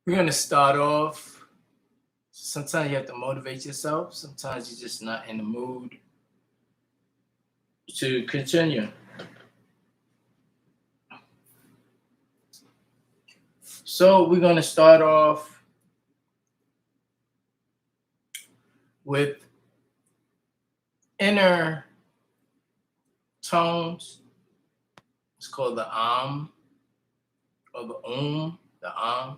We're going to start off. Sometimes you have to motivate yourself. Sometimes you're just not in the mood to continue. So we're going to start off with inner tones. It's called the or the the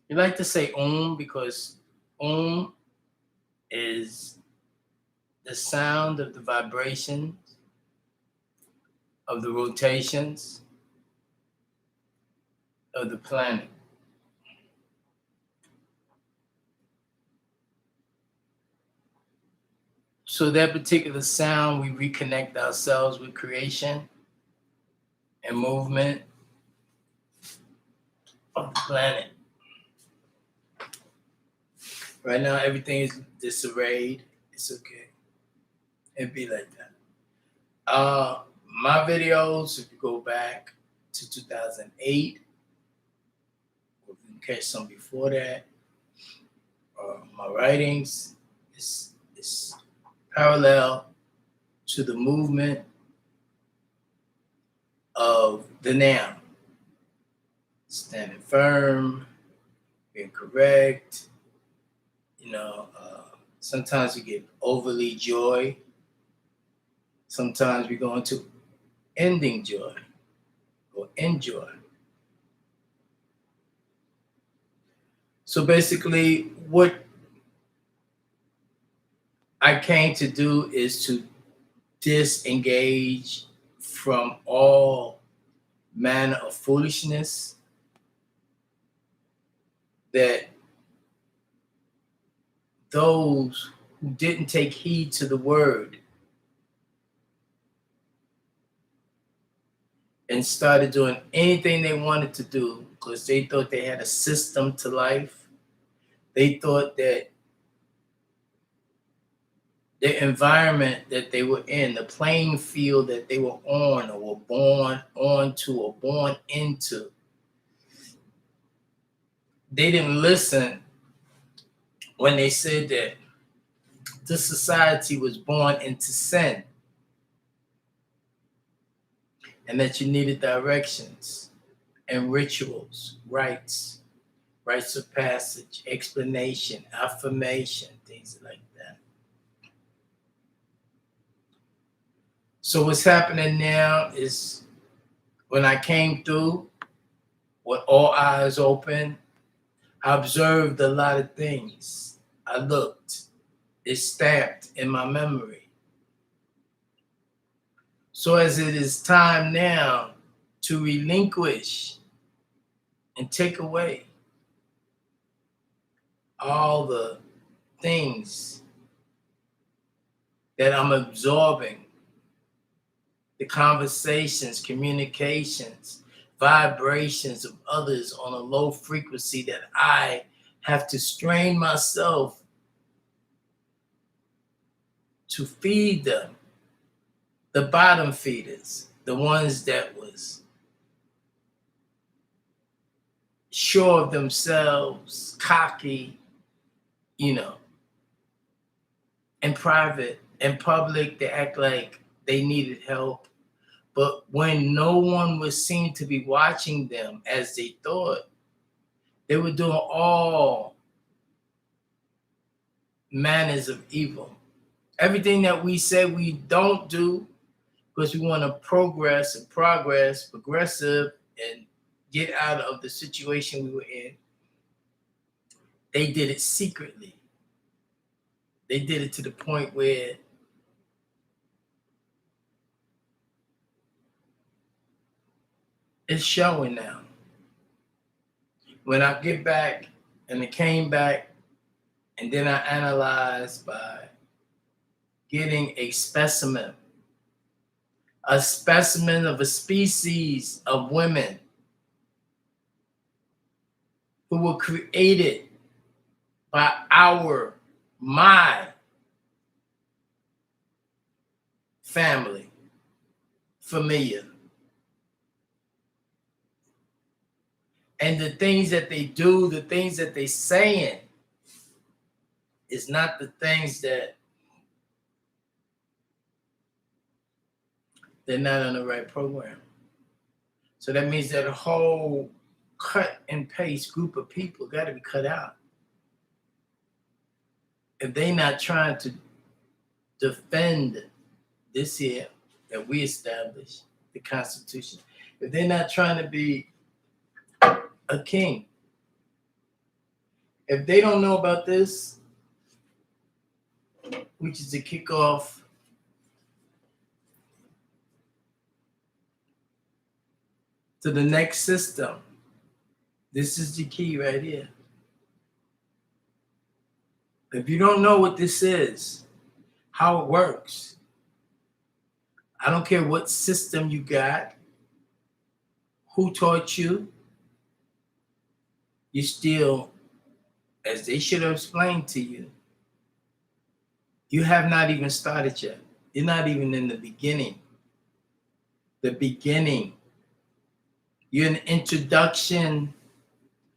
You like to say because is the sound of the vibrations of the rotations of the planet. So that particular sound, we reconnect ourselves with creation and movement of the planet. Right now, everything is disarrayed. It's okay. It'd be like that. My videos, if you go back to 2008, or you can catch some before that, my writings is parallel to the movement of the now. Standing firm, being correct. Sometimes we get overly joy. Sometimes we go into ending joy or enjoy. So basically, what I came to do is to disengage from all manner of foolishness that those who didn't take heed to the word and started doing anything they wanted to do because they thought they had a system to life. They thought that the environment that they were in, the playing field that they were on or were born onto or born into, they didn't listen when they said that this society was born into sin and that you needed directions and rituals, rites of passage, explanation, affirmation, things like that. So what's happening now is when I came through with all eyes open, I observed a lot of things. I looked. It's stamped in my memory. So as it is time now to relinquish and take away all the things that I'm absorbing, the conversations, communications, vibrations of others on a low frequency that I have to strain myself to feed them, the bottom feeders, the ones that was sure of themselves, cocky, in private, in public, they act like they needed help. But when no one was seen to be watching them as they thought, they were doing all manners of evil. Everything that we say we don't do because we want to progressive, and get out of the situation we were in. They did it secretly. They did it to the point where it's showing now. When I get back, and it came back, and then I analyzed by getting a specimen of a species of women who were created by my family, familiar. And the things that they do, the things that they saying is not the things that they're not on the right program. So that means that a whole cut and paste group of people got to be cut out. If they're not trying to defend this here that we established, the Constitution, if they're not trying to be a king, if they don't know about this, which is the kickoff to the next system, this is the key right here. If you don't know what this is, how it works, I don't care what system you got, who taught you, you still, as they should have explained to you, you have not even started yet. You're not even in the beginning. The beginning. You're an introduction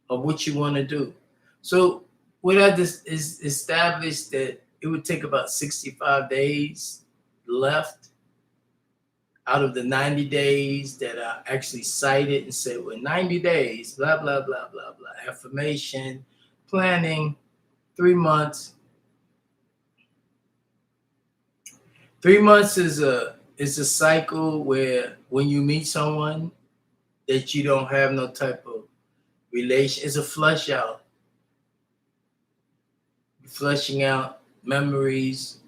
of what you want to do. So what I just is established that it would take about 65 days left out of the 90 days that I actually cited and said, well, 90 days, blah, blah, blah, blah, blah. Affirmation, planning, 3 months. 3 months is a cycle where when you meet someone that you don't have no type of relation, it's a flush out. Flushing out memories.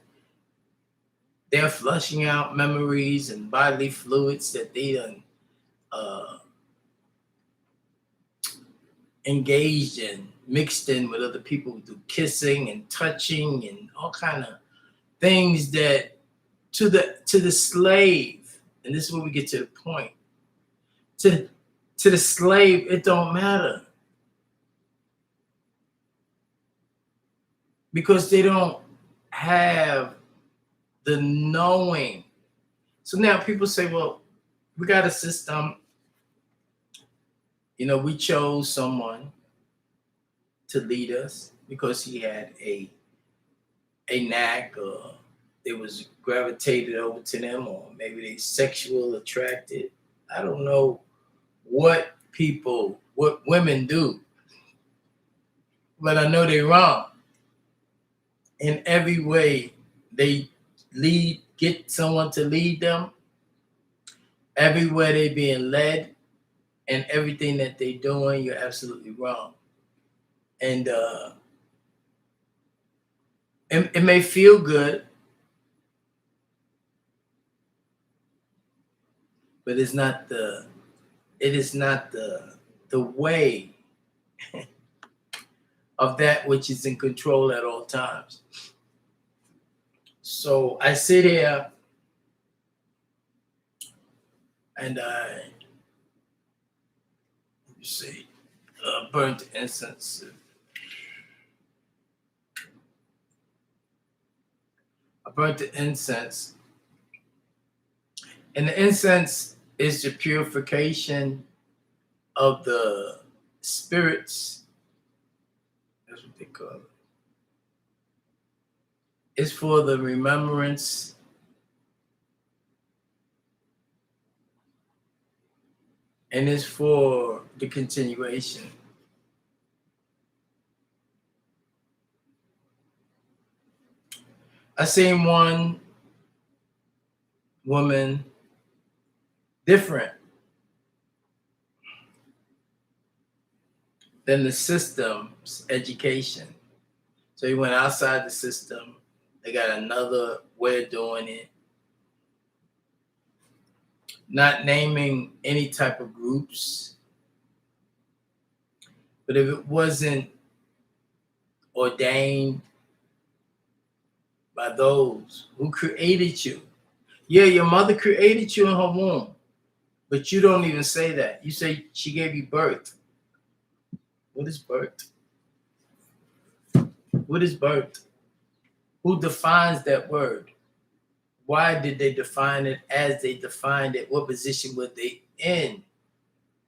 They're flushing out memories and bodily fluids that they done engaged in, mixed in with other people through kissing and touching and all kind of things that to the slave, and this is where we get to the point. To the slave, it don't matter. Because they don't have the knowing. So now people say, well, we got a system. You know, we chose someone to lead us because he had a knack, or it was gravitated over to them, or maybe they sexual attracted. I don't know what women do, but I know they're wrong. In every way, they get someone to lead them. Everywhere they being led, and everything that they doing, you're absolutely wrong. And it may feel good, but it is not the way of that which is in control at all times. So I sit here and I burnt incense. I burnt the incense, and the incense is the purification of the spirits. That's what they call it. It's for the remembrance and it's for the continuation. I seen one woman different than the system's education. So he went outside the system. They got another way of doing it. Not naming any type of groups. But if it wasn't ordained by those who created you, yeah, your mother created you in her womb, but you don't even say that. You say she gave you birth. What is birth? What is birth? Who defines that word? Why did they define it as they defined it? What position were they in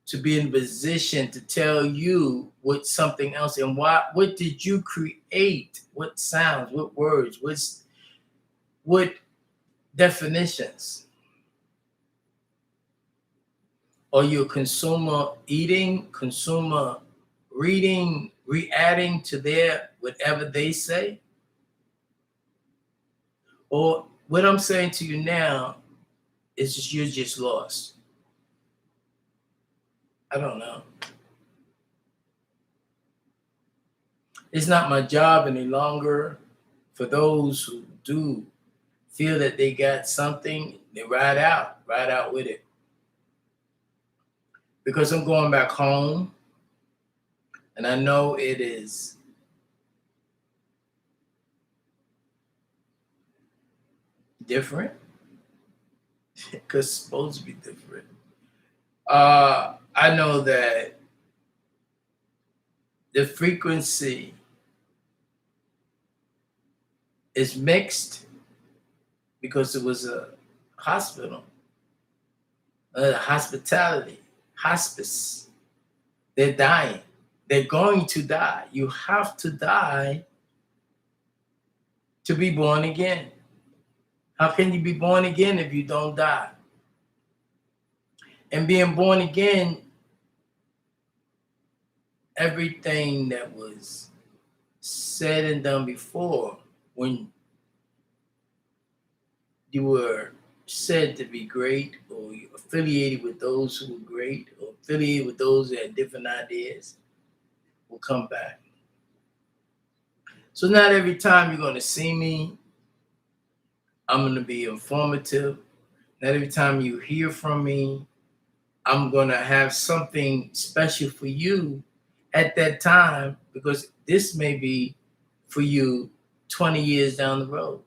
to be in a position to tell you what something else and what did you create? What sounds, what words, what definitions? Are you a consumer eating, consumer reading, re-adding to their whatever they say? Or what I'm saying to you now is just you're just lost. I don't know. It's not my job any longer. For those who do feel that they got something, they ride out with it. Because I'm going back home and I know it is different. Because it's supposed to be different. I know that the frequency is mixed because it was a hospital, hospitality, hospice. They're dying. They're going to die. You have to die to be born again. How can you be born again if you don't die? And being born again, everything that was said and done before, when you were said to be great, or you affiliated with those who were great, or affiliated with those that had different ideas, will come back. So not every time you're going to see me, I'm going to be informative. Not every time you hear from me, I'm going to have something special for you at that time, because this may be for you 20 years down the road.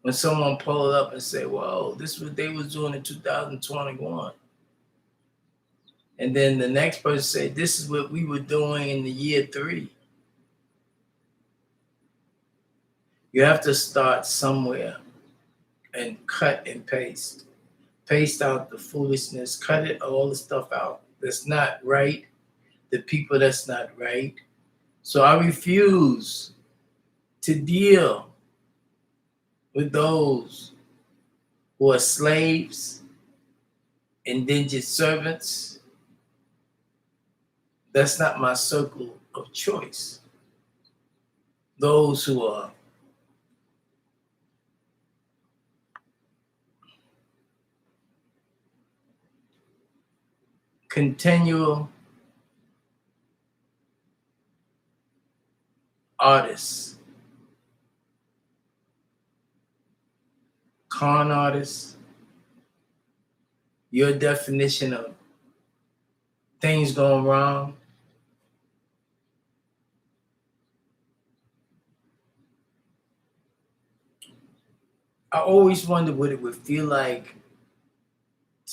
When someone pull up and say, whoa, this is what they was doing in 2021. And then the next person say, this is what we were doing in the year 3. You have to start somewhere and cut and paste. Paste out the foolishness, cut it, all the stuff out that's not right, the people that's not right. So I refuse to deal with those who are slaves, indentured servants. That's not my circle of choice. Those who are continual artists, con artists, your definition of things going wrong. I always wondered what it would feel like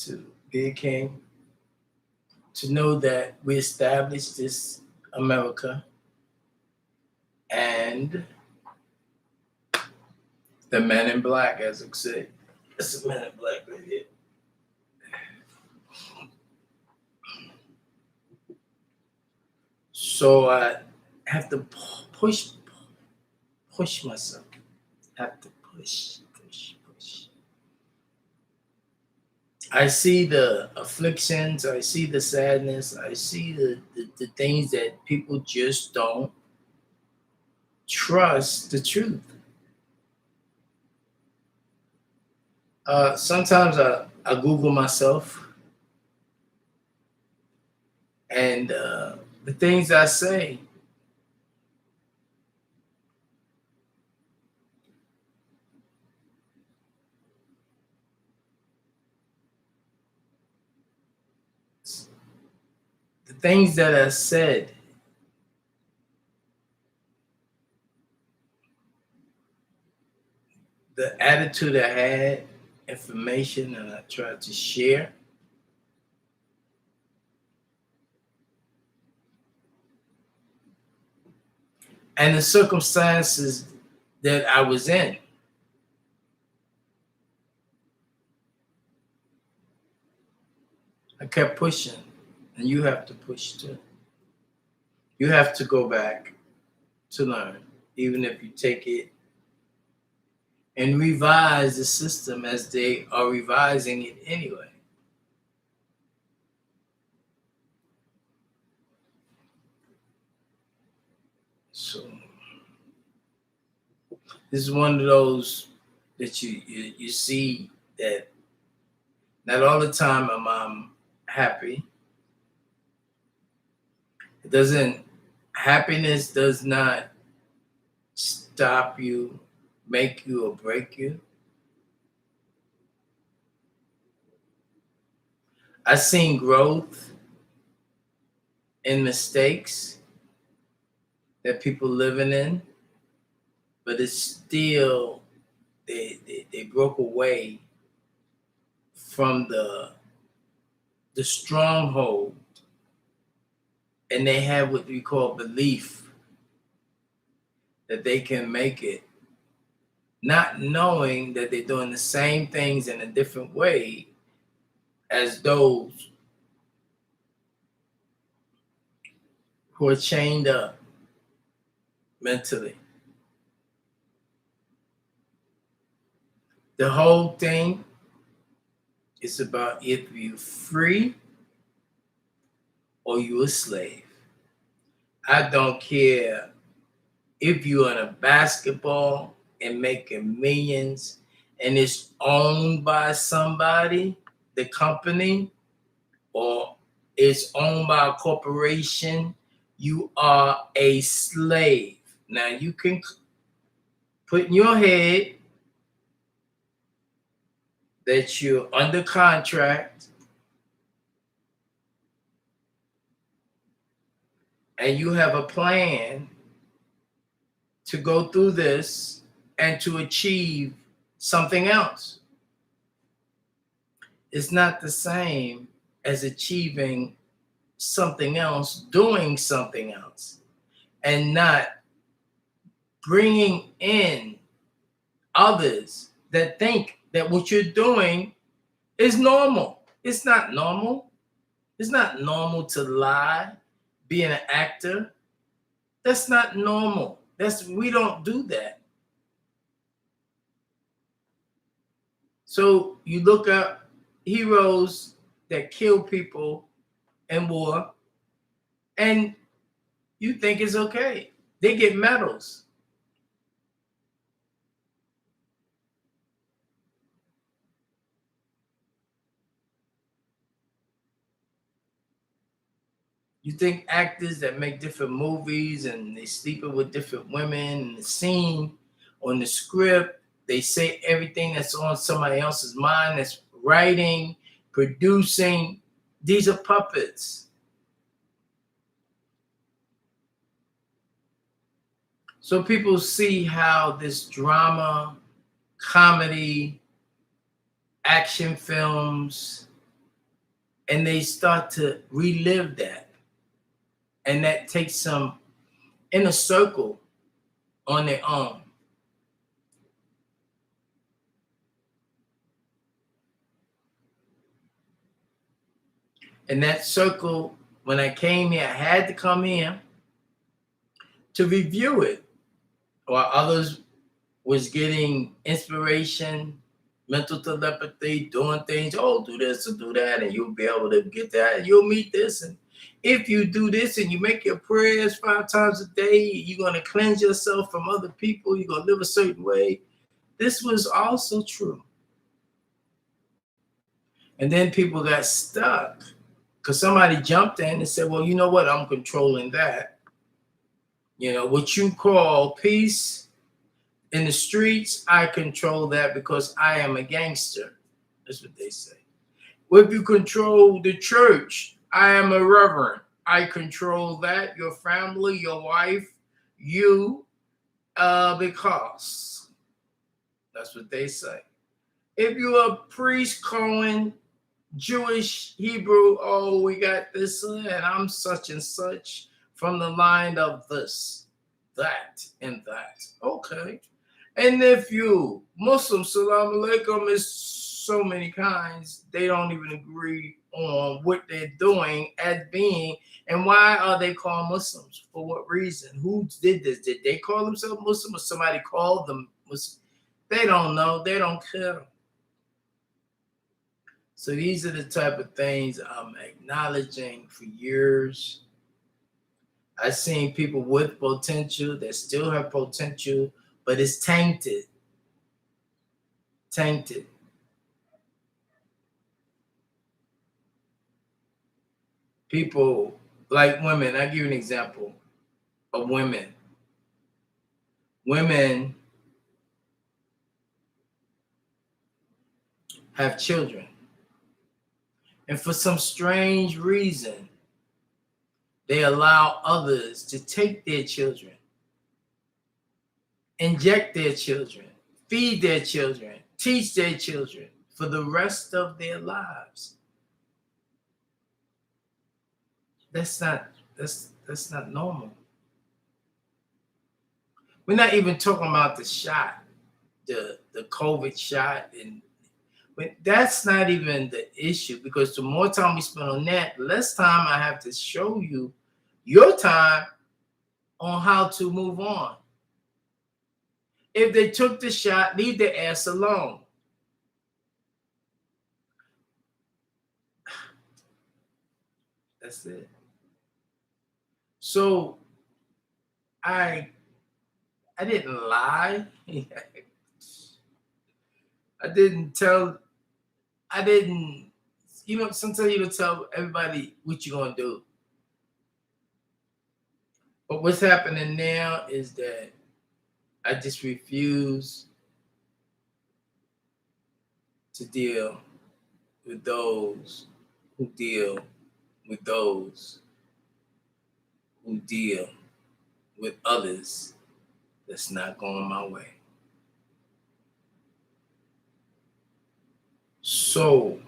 to be a king, to know that we established this America, and the men in black, as I say. That's the men in black right here. So I have to push myself. Have to push. I see the afflictions, I see the sadness, I see the things that people just don't trust the truth. Sometimes I Google myself, and the things I say, the things that I said, the attitude I had, information that I tried to share, and the circumstances that I was in. I kept pushing, and you have to push too. You have to go back to learn, even if you take it and revise the system as they are revising it anyway. So this is one of those that you see that not all the time am I happy. It doesn't happiness does not stop you, make you or break you. I've seen growth in mistakes that people living in, but it's still they broke away from the stronghold, and they have what we call belief that they can make it, not knowing that they're doing the same things in a different way as those who are chained up mentally. The whole thing is about if you're free or you're a slave. I don't care if you're in a basketball and making millions and it's owned by somebody, the company, or it's owned by a corporation, you are a slave. Now you can put in your head that you're under contract and you have a plan to go through this and to achieve something else. It's not the same as achieving something else, doing something else, and not bringing in others that think that what you're doing is normal. It's not normal. It's not normal to lie, be an actor. That's not normal. We don't do that. So you look up heroes that kill people in war, and you think it's okay. They get medals. You think actors that make different movies and they sleeping with different women in the scene, on the script, they say everything that's on somebody else's mind, that's writing, producing. These are puppets. So people see how this drama, comedy, action films, and they start to relive that. And that takes them in a circle on their own. And that circle, when I came here, I had to come here to review it, while others was getting inspiration, mental telepathy, doing things. Oh, do this and do that, and you'll be able to get that, and you'll meet this. And if you do this and you make your prayers 5 times a day, you're going to cleanse yourself from other people. You're going to live a certain way. This was also true. And then people got stuck because somebody jumped in and said, well, you know what? I'm controlling that. You know, what you call peace in the streets, I control that because I am a gangster. That's what they say. Well, if you control the church, I am a reverend. I control that, your family, your wife, you, because that's what they say. If you're a priest, Cohen, Jewish, Hebrew, oh, we got this, and I'm such and such from the line of this, that, and that. Okay. And if you Muslim, salam alaikum is so many kinds, they don't even agree on what they're doing as being, and why are they called Muslims? For what reason? Who did this? Did they call themselves Muslim or somebody called them Muslim? They don't know. They don't care. So these are the type of things I'm acknowledging for years. I've seen people with potential that still have potential, but it's tainted. Tainted. People like women. I give you an example of women. Women have children. And for some strange reason, they allow others to take their children, inject their children, feed their children, teach their children for the rest of their lives. That's not normal. We're not even talking about the shot, the COVID shot, and but that's not even the issue, because the more time we spend on that, the less time I have to show you your time on how to move on. If they took the shot, leave their ass alone. That's it. So I didn't lie. I didn't tell. I didn't. Sometimes you don't tell everybody what you're gonna do. But what's happening now is that I just refuse to deal with those who deal with those who deal with others that's not going my way. So,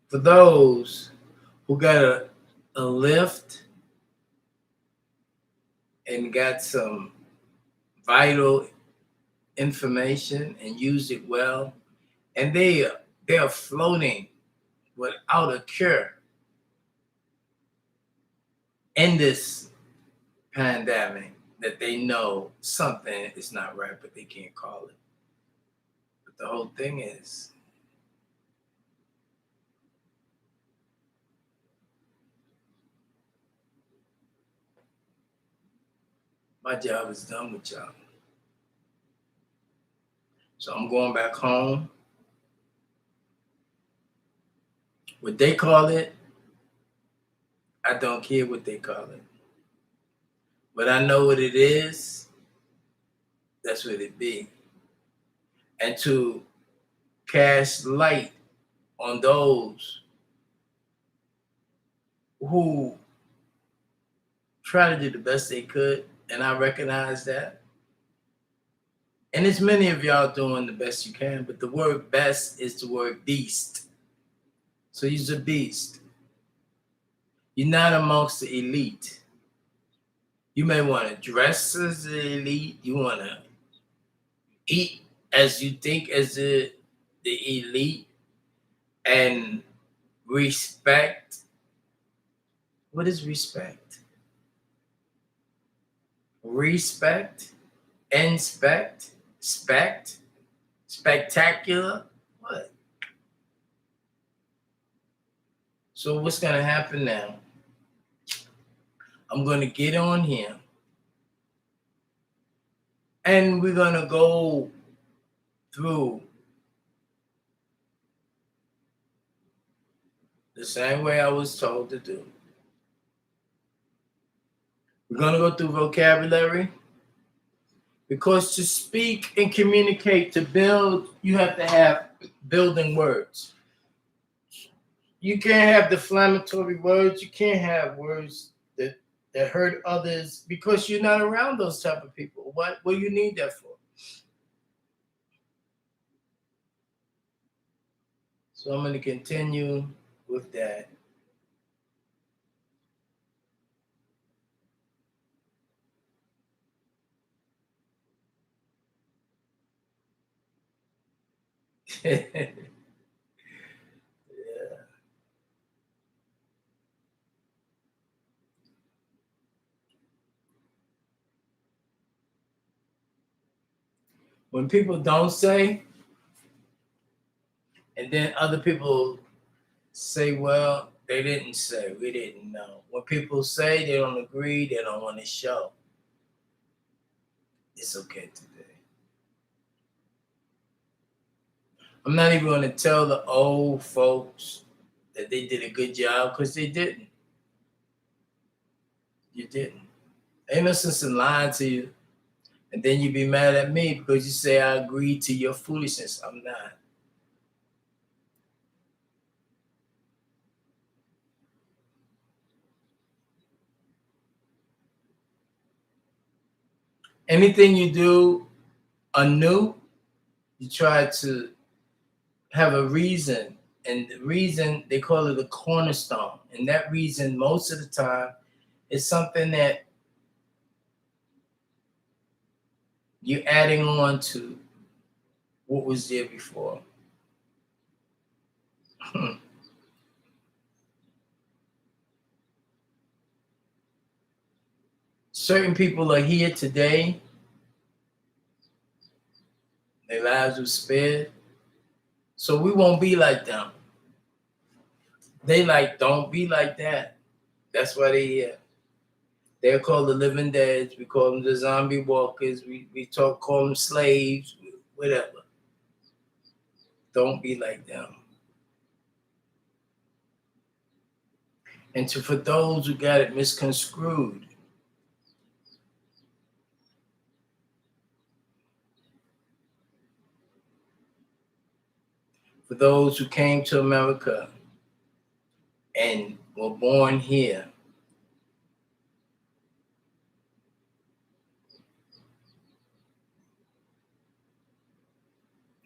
for those who got a lift and got some vital information and used it well, and they are floating without a cure in this pandemic, that they know something is not right, but they can't call it. But the whole thing is, my job is done with y'all. So I'm going back home. What they call it, I don't care what they call it. But I know what it is, that's what it be. And to cast light on those who try to do the best they could, and I recognize that. And it's many of y'all doing the best you can, but the word best is the word beast. So you're a beast. You're not amongst the elite. You may want to dress as the elite. You want to eat as you think as the elite, and respect. What is respect? Respect, inspect, spect, spectacular. What? So what's gonna happen now? I'm gonna get on here, and we're gonna go through the same way I was told to do. We're gonna go through vocabulary, because to speak and communicate, to build, you have to have building words. You can't have defamatory words. You can't have words that hurt others, because you're not around those type of people. What do you need that for? So I'm going to continue with that. When people don't say, and then other people say, well, they didn't say, we didn't know. When people say they don't agree, they don't want to show. It's okay today. I'm not even going to tell the old folks that they did a good job because they didn't. You didn't. Ain't no sense in lying to you. And then you be mad at me because you say I agree to your foolishness. I'm not. Anything you do anew, you try to have a reason. And the reason, they call it a cornerstone. And that reason, most of the time, is something that you're adding on to what was there before. Certain people are here today, their lives were spared, so we won't be like them. They like, don't be like that. That's why they here. They're called the living dead. We call them the zombie walkers. We call them slaves, whatever. Don't be like them. And for those who got it misconstrued, for those who came to America and were born here,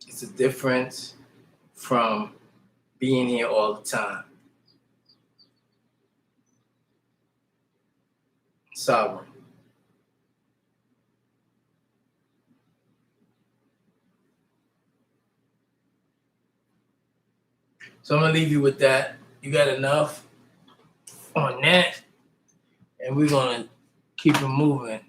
it's a difference from being here all the time. Sovereign. So I'm gonna leave you with that. You got enough on that, and we're gonna keep it moving.